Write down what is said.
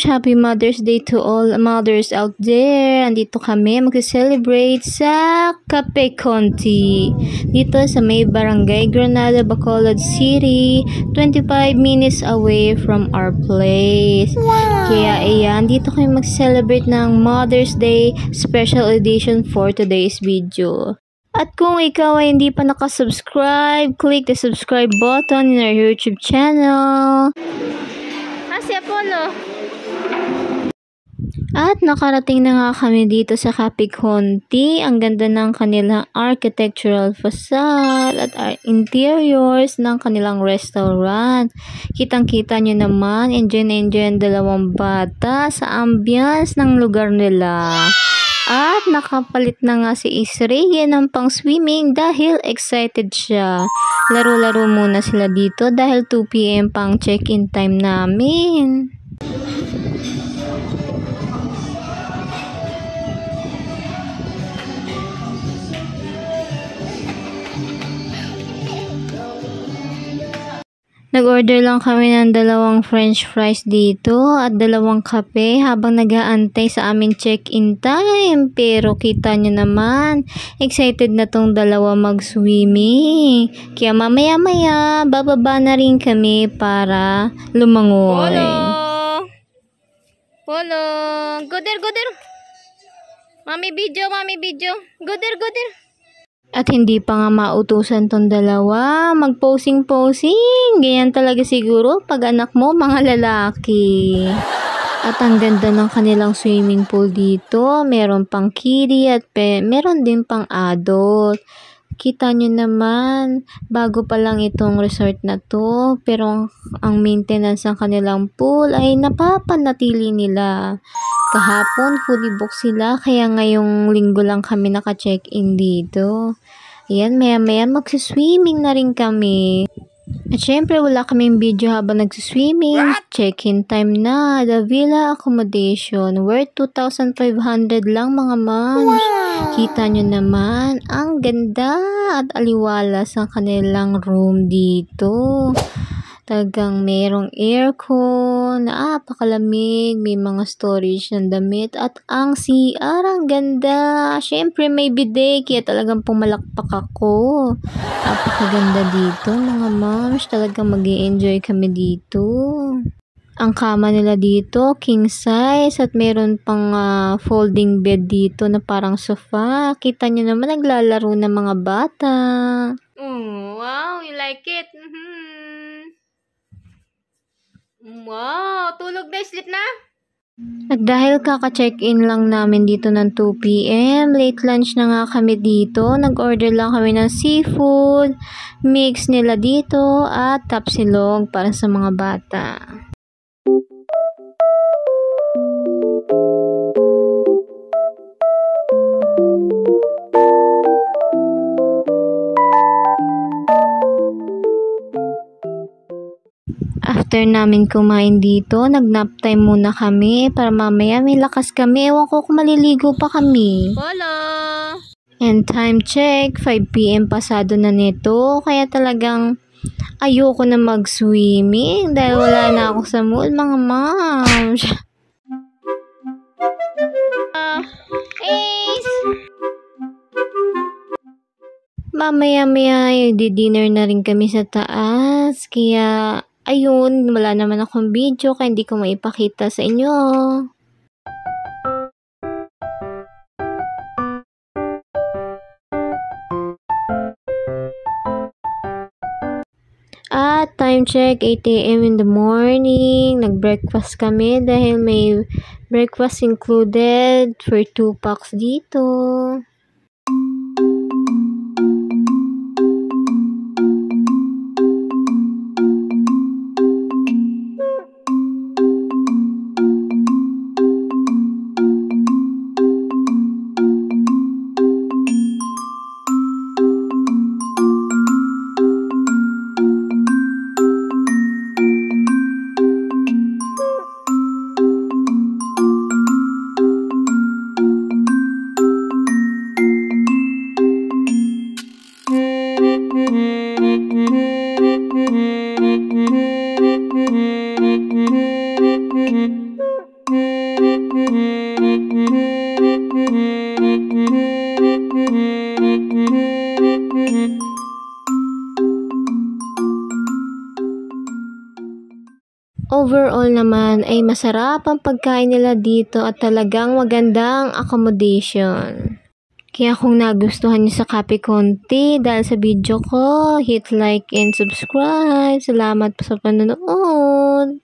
Moms! Happy Mother's Day to all mothers out there! Andito kami mag-celebrate sa Cape Conti. Dito sa may Barangay Granada, Bacolod City, 25 minutes away from our place. Wow. Kaya ayan, dito kami mag-celebrate ng Mother's Day special edition for today's video. At kung ikaw ay hindi pa nakasubscribe, click the subscribe button in our YouTube channel. Si Apollo. At nakarating na nga kami dito sa Cape Conti. Ang ganda ng kanilang architectural facade at interiors ng kanilang restaurant. Kitang-kita nyo naman, enjoy na enjoy ang dalawang bata sa ambience ng lugar nila. At nakapalit na nga si Israel ng pang-swimming dahil excited siya. Laro-laro muna sila dito dahil 2 PM pang check-in time namin. Nag-order lang kami ng 2 french fries dito at 2 kape habang nag-aantay sa aming check-in time. Pero kita nyo naman, excited na tong dalawa mag-swimming. Kaya mamaya-maya, bababa na rin kami para lumangoy. Polo! Goder! Mami video! Goder! At hindi pa nga mautusan tong dalawa, mag-posing. Ganyan talaga siguro pag anak mo, mga lalaki. At ang ganda ng kanilang swimming pool dito. Meron pang kiddie at meron din pang adult. Kita nyo naman, bago pa lang itong resort na to. Pero ang maintenance ng kanilang pool ay napapanatili nila. Kahapon, fully booked sila, kaya ngayong linggo lang kami naka-check-in dito. Ayan, maya-maya magsiswimming na rin kami. At syempre, wala kaming video habang nagsiswimming. Check-in time na. The Villa Accommodation, worth 2,500 lang mga moms. Wow. Kita nyo naman, ang ganda at aliwalas ng kanilang room dito. Talagang merong aircon, napakalamig, may mga storage ng damit at ang CR, ang ganda. Syempre may bidet, kaya talagang pumalakpak ako. Napakaganda dito mga moms, talagang mag-i-enjoy kami dito. Ang kama nila dito, king size at meron pang folding bed dito na parang sofa. Kita nyo naman naglalaro ng mga bata. Wow, you like it? Wow, tulog na, sleep na. At dahil kaka-check-in lang namin dito ng 2 PM, late lunch na nga kami dito. Nag-order lang kami ng seafood, mix nila dito at tapsilog para sa mga bata. After namin kumain dito, nag-nap time muna kami para mamaya may lakas kami. Ewan ko kung maliligo pa kami. Hello! And time check, 5 PM pasado na nito. Kaya talagang ayoko na mag-swimming dahil wala na ako sa mood, mga moms. Mamaya-maya, di-dinner na rin kami sa taas. Kaya ayun, wala naman akong video kaya hindi ko maipakita sa inyo. At time check, 8 AM in the morning. Nag-breakfast kami dahil may breakfast included for 2 packs dito. Overall naman ay masarap ang pagkain nila dito at talagang magandang accommodation. Kaya kung nagustuhan niyo sa Kape Conti dahil sa video ko, hit like and subscribe. Salamat po sa panonood.